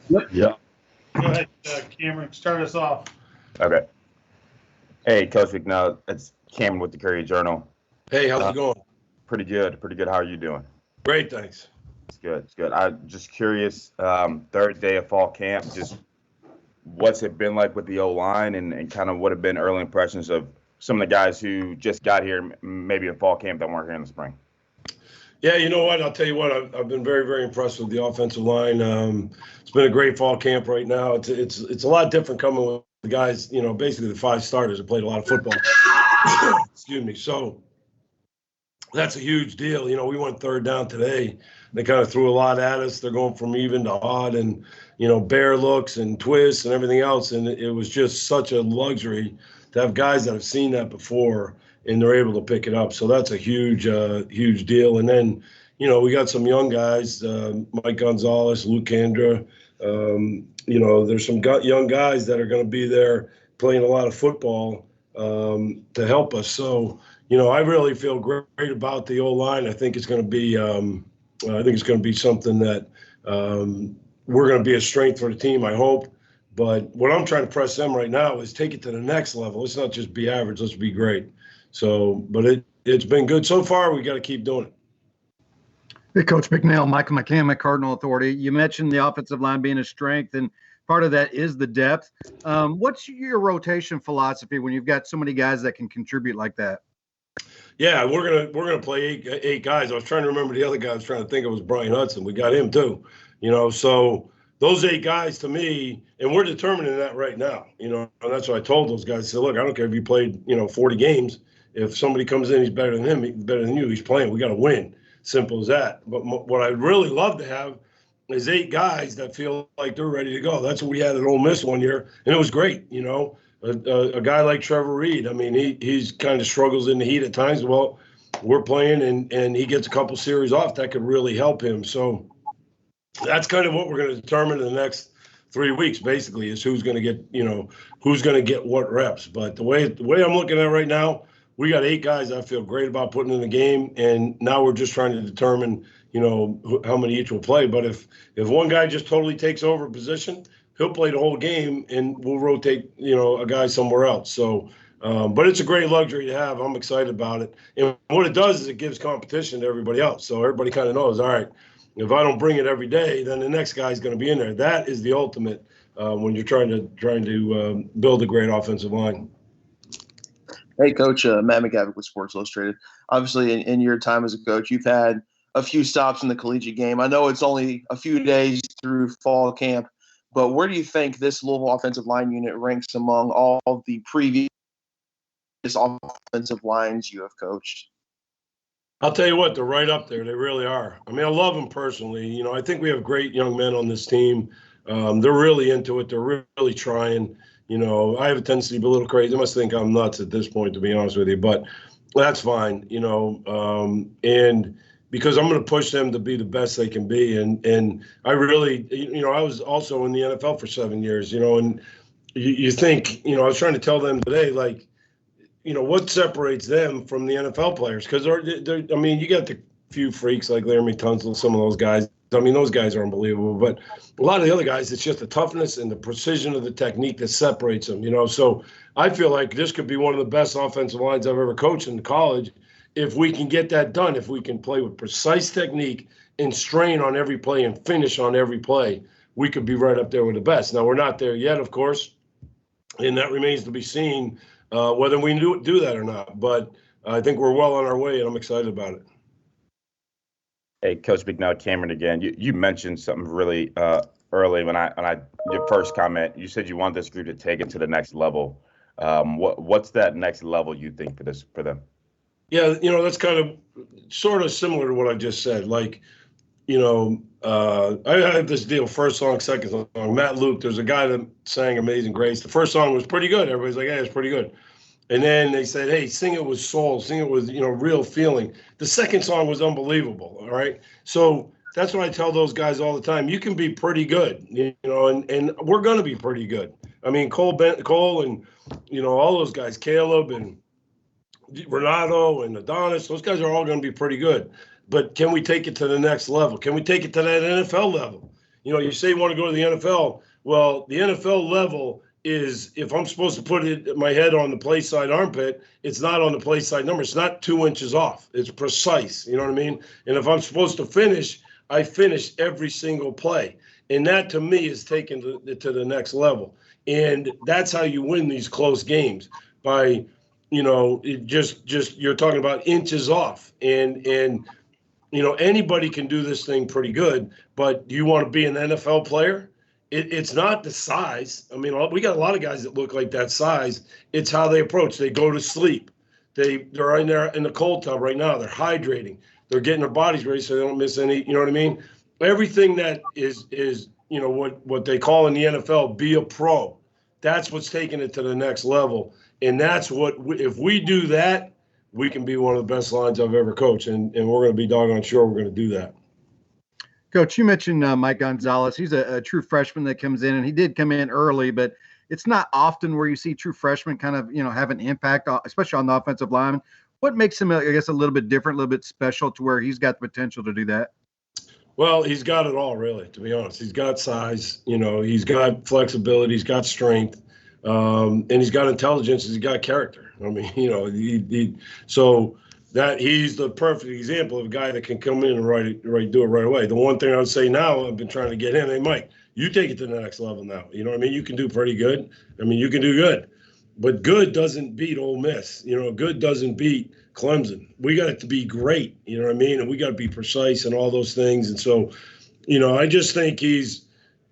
Yeah. Go ahead, Cameron. Start us off. Okay. Hey, Coach Bicknell, it's Cameron with the Courier Journal. Hey, how's Uh, it going? Pretty good, pretty good. How are you doing? Great, thanks. It's good, it's good. I'm just curious, third day of fall camp, just what's it been like with the O line and kind of what have been early impressions of some of the guys who just got here, maybe in fall camp that weren't here in the spring? Yeah, you know what? I'll tell you what. I've been very, very impressed with the offensive line. It's been a great fall camp right now. It's a lot different coming with the guys. You know, basically the five starters that played a lot of football. Excuse me. So that's a huge deal. You know, we went third down today. They kind of threw a lot at us. They're going from even to odd and, bear looks and twists and everything else. And it was just such a luxury to have guys that have seen that before and they're able to pick it up. So that's a huge deal. And then, we got some young guys, Mike Gonzalez, Luke Kandra. There's some young guys that are going to be there playing a lot of football to help us. So, I really feel great about the O line. I think it's going to be, something that we're going to be a strength for the team. I hope. But what I'm trying to press them right now is take it to the next level. Let's not just be average. Let's be great. So, but it's been good so far. We got to keep doing it. Hey, Coach Bicknell, Michael McCammon, Cardinal Authority. You mentioned the offensive line being a strength, and part of that is the depth. What's your rotation philosophy when you've got so many guys that can contribute like that? Yeah, we're gonna play eight guys. I was trying to remember the other guy. I was trying to think it was Brian Hudson. We got him too. So those eight guys to me, and we're determining that right now. And that's what I told those guys. I said, look, I don't care if you played 40 games. If somebody comes in, he's better than him, better than you. He's playing. We got to win. Simple as that. But what I'd really love to have is eight guys that feel like they're ready to go. That's what we had at Ole Miss one year, and it was great. A guy like Trevor Reed, I mean, he's kind of struggles in the heat at times. Well, we're playing, and he gets a couple series off. That could really help him. So that's kind of what we're going to determine in the next 3 weeks, basically, is who's going to get what reps. But the way I'm looking at it right now, we got eight guys I feel great about putting in the game, and now we're just trying to determine, how many each will play. But if one guy just totally takes over a position, he'll play the whole game, and we'll rotate, a guy somewhere else. So, but it's a great luxury to have. I'm excited about it. And what it does is it gives competition to everybody else. So everybody kind of knows, all right, if I don't bring it every day, then the next guy's going to be in there. That is the ultimate when you're trying to build a great offensive line. Hey, Coach, Matt McGavick with Sports Illustrated. Obviously, in your time as a coach, you've had a few stops in the collegiate game. I know it's only a few days through fall camp, but where do you think this Louisville offensive line unit ranks among all of the previous offensive lines you have coached? I'll tell you what, they're right up there. They really are. I mean, I love them personally. I think we have great young men on this team. They're really into it. They're really trying. I have a tendency to be a little crazy. They must think I'm nuts at this point, to be honest with you, but that's fine, and because I'm going to push them to be the best they can be. And I really, I was also in the NFL for 7 years, and you think, I was trying to tell them today, like, what separates them from the NFL players? Because I mean, you got the few freaks like Laramie Tunsil, some of those guys. I mean, those guys are unbelievable. But a lot of the other guys, it's just the toughness and the precision of the technique that separates them, So I feel like this could be one of the best offensive lines I've ever coached in college if we can get that done, if we can play with precise technique and strain on every play and finish on every play, we could be right up there with the best. Now, we're not there yet, of course, and that remains to be seen whether we do that or not. But I think we're well on our way, and I'm excited about it. Hey, Coach Bicknell, Cameron again. You mentioned something really early when your first comment. You said you want this group to take it to the next level. What's that next level you think for them? Yeah, that's kind of sort of similar to what I just said. Like, I had this deal, first song, second song. Matt Luke, there's a guy that sang Amazing Grace. The first song was pretty good. Everybody's like, hey, it's pretty good. And then they said, hey, sing it with soul, sing it with, real feeling. The second song was unbelievable, all right? So that's what I tell those guys all the time. You can be pretty good, and we're going to be pretty good. I mean, Cole and, all those guys, Caleb and Renato and Adonis, those guys are all going to be pretty good. But can we take it to the next level? Can we take it to that NFL level? You say you want to go to the NFL. Well, the NFL level is, if I'm supposed to put my head on the play side armpit, it's not on the play side number. It's not 2 inches off. It's precise. You know what I mean? And if I'm supposed to finish, I finish every single play. And that, to me, is taken to the next level. And that's how you win these close games, by, just you're talking about inches off. And anybody can do this thing pretty good, but do you want to be an NFL player? It's not the size. I mean, we got a lot of guys that look like that size. It's how they approach. They go to sleep. They're in there in the cold tub right now. They're hydrating. They're getting their bodies ready so they don't miss any. You know what I mean? Everything that is what they call in the NFL, be a pro. That's what's taking it to the next level. And that's if we do that, we can be one of the best lines I've ever coached, and we're going to be doggone sure we're going to do that. Coach, you mentioned Mike Gonzalez. He's a true freshman that comes in, and he did come in early, but it's not often where you see true freshmen kind of, have an impact, especially on the offensive line. What makes him, I guess, a little bit different, a little bit special to where he's got the potential to do that? Well, he's got it all, really, to be honest. He's got size, he's got flexibility, he's got strength, and he's got intelligence, he's got character. I mean, so that he's the perfect example of a guy that can come in and do it right away. The one thing I would say now, I've been trying to get him, hey, Mike, you take it to the next level now. You know what I mean? You can do pretty good. I mean, you can do good. But good doesn't beat Ole Miss. Good doesn't beat Clemson. We got it to be great, you know what I mean? And we got to be precise and all those things. And so, I just think he's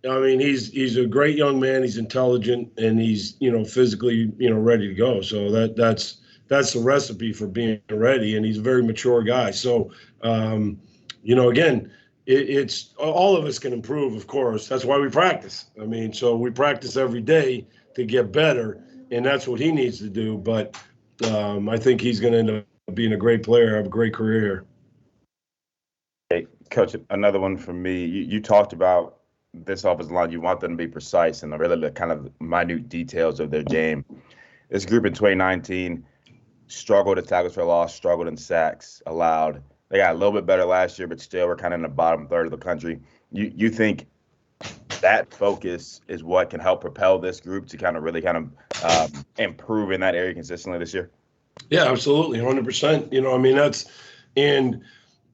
a great young man. He's intelligent, and he's, physically, ready to go. So that's the recipe for being ready. And he's a very mature guy. So, again, it's all of us can improve, of course. That's why we practice. I mean, so we practice every day to get better, and that's what he needs to do. But I think he's going to end up being a great player, have a great career here. Hey, Coach, another one from me. You talked about this offensive line. You want them to be precise and really the kind of minute details of their game. This group in 2019 struggled at tackles for loss, struggled in sacks allowed. They got a little bit better last year, but still we're kind of in the bottom third of the country. You think that focus is what can help propel this group to kind of improve in that area consistently this year? Yeah, absolutely, 100%.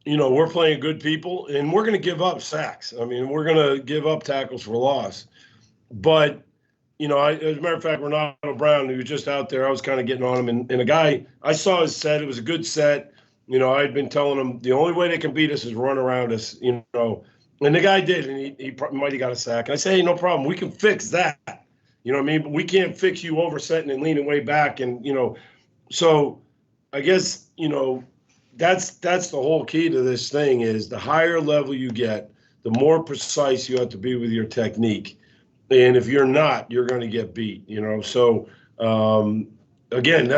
We're playing good people, and we're going to give up sacks. I mean, we're going to give up tackles for loss. But, as a matter of fact, Ronaldo Brown, who was just out there, I was kind of getting on him. And a guy, I saw his set. It was a good set. I'd been telling him the only way they can beat us is run around us, And the guy did, and he might have got a sack. And I said, hey, no problem. We can fix that. You know what I mean? But we can't fix you oversetting and leaning way back. And, so I guess, that's the whole key to this thing is the higher level you get, the more precise you have to be with your technique. And if you're not, you're going to get beat, So, again,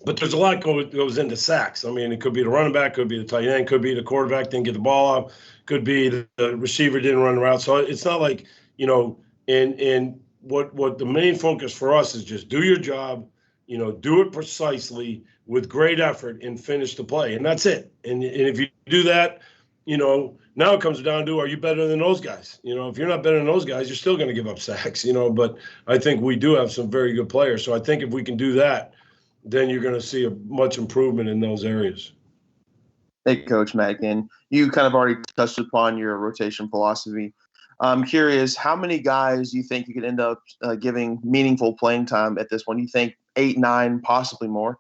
but there's a lot goes into sacks. I mean, it could be the running back, could be the tight end, could be the quarterback didn't get the ball off, could be the receiver didn't run the route. So it's not like, and what the main focus for us is just do your job, do it precisely with great effort and finish the play. And that's it. And if you do that, now it comes down to, are you better than those guys? If you're not better than those guys, you're still going to give up sacks, but I think we do have some very good players. So I think if we can do that, then you're going to see a much improvement in those areas. Hey, Coach Mack, and you kind of already touched upon your rotation philosophy. I'm curious, how many guys do you think you could end up giving meaningful playing time at this one? You think 8, 9, possibly more?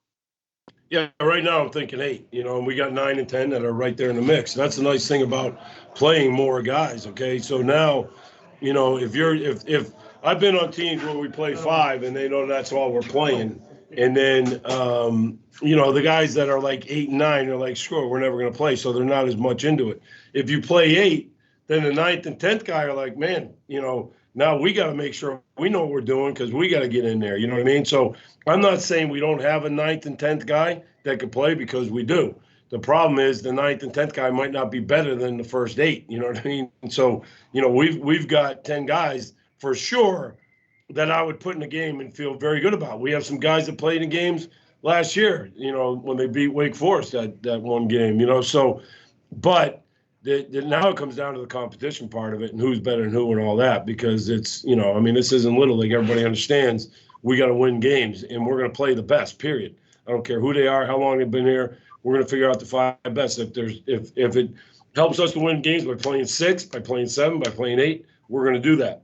Yeah, right now I'm thinking 8, and we got 9 and 10 that are right there in the mix. That's the nice thing about playing more guys, okay? So now, if I've been on teams where we play 5 and they know that's all we're playing, and then, the guys that are like 8 and 9 are like, sure, we're never going to play, so they're not as much into it. If you play 8, then the 9th and 10th guy are like, man, now we got to make sure we know what we're doing because we got to get in there. You know what I mean? So I'm not saying we don't have a 9th and 10th guy that could play because we do. The problem is the 9th and 10th guy might not be better than the first 8. You know what I mean? And so, we've got 10 guys for sure that I would put in the game and feel very good about. We have some guys that played in games last year, when they beat Wake Forest that one game, so, but now it comes down to the competition part of it and who's better than who and all that, because it's, I mean, this isn't Little League. Everybody understands we got to win games, and we're going to play the best, period. I don't care who they are, how long they've been here. We're going to figure out the 5 best. If it helps us to win games by playing 6, by playing 7, by playing 8, we're going to do that.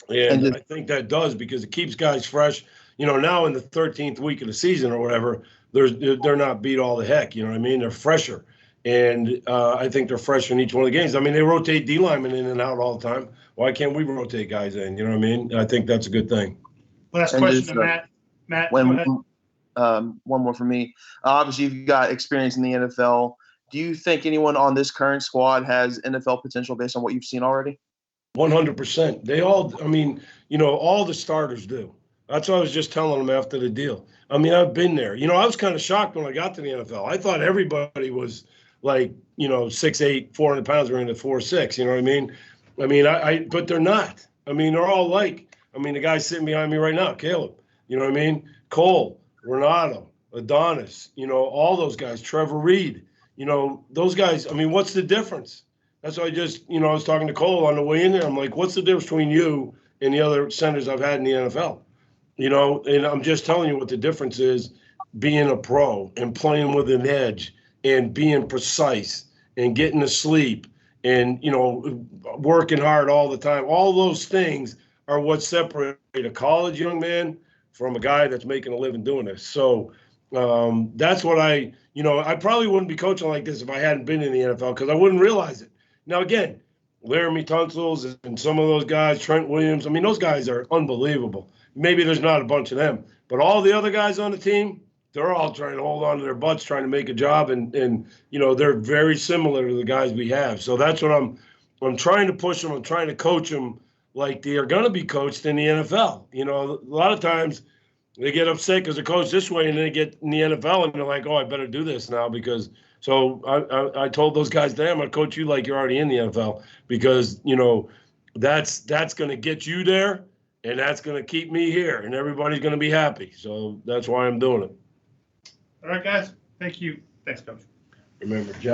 And I think that does, because it keeps guys fresh. Now in the 13th week of the season or whatever, they're not beat all the heck. You know what I mean? They're fresher. And I think they're fresh in each one of the games. I mean, they rotate D linemen in and out all the time. Why can't we rotate guys in? You know what I mean? I think that's a good thing. Last question to Matt. Matt, go ahead. One more for me. Obviously, you've got experience in the NFL. Do you think anyone on this current squad has NFL potential based on what you've seen already? 100%. They all, I mean, all the starters do. That's what I was just telling them after the deal. I mean, I've been there. I was kind of shocked when I got to the NFL. I thought everybody was like, 6'8", 400 pounds, we're into 4'6", you know what I mean? I mean, but they're not. I mean, they're all like, the guy sitting behind me right now, Caleb, you know what I mean? Cole, Renato, Adonis, all those guys, Trevor Reed, those guys, I mean, what's the difference? That's why I was talking to Cole on the way in there. I'm like, what's the difference between you and the other centers I've had in the NFL? And I'm just telling you what the difference is, being a pro and playing with an edge and being precise and getting to sleep and, working hard all the time. All those things are what separate a college young man from a guy that's making a living doing this. So that's what I probably wouldn't be coaching like this if I hadn't been in the NFL, because I wouldn't realize it. Now, again, Laramie Tunsil's and some of those guys, Trent Williams, I mean, those guys are unbelievable. Maybe there's not a bunch of them, but all the other guys on the team, they're all trying to hold on to their butts, trying to make a job, and they're very similar to the guys we have. So that's what I'm trying to push them. I'm trying to coach them like they are going to be coached in the NFL. A lot of times they get upset because they're coached this way, and then they get in the NFL and they're like, oh, I better do this now because. So I told those guys, damn, I'm going to coach you like you're already in the NFL, because, that's going to get you there, and that's going to keep me here, and everybody's going to be happy. So that's why I'm doing it. All right, guys. Thank you. Thanks, Coach. Remember, Jack.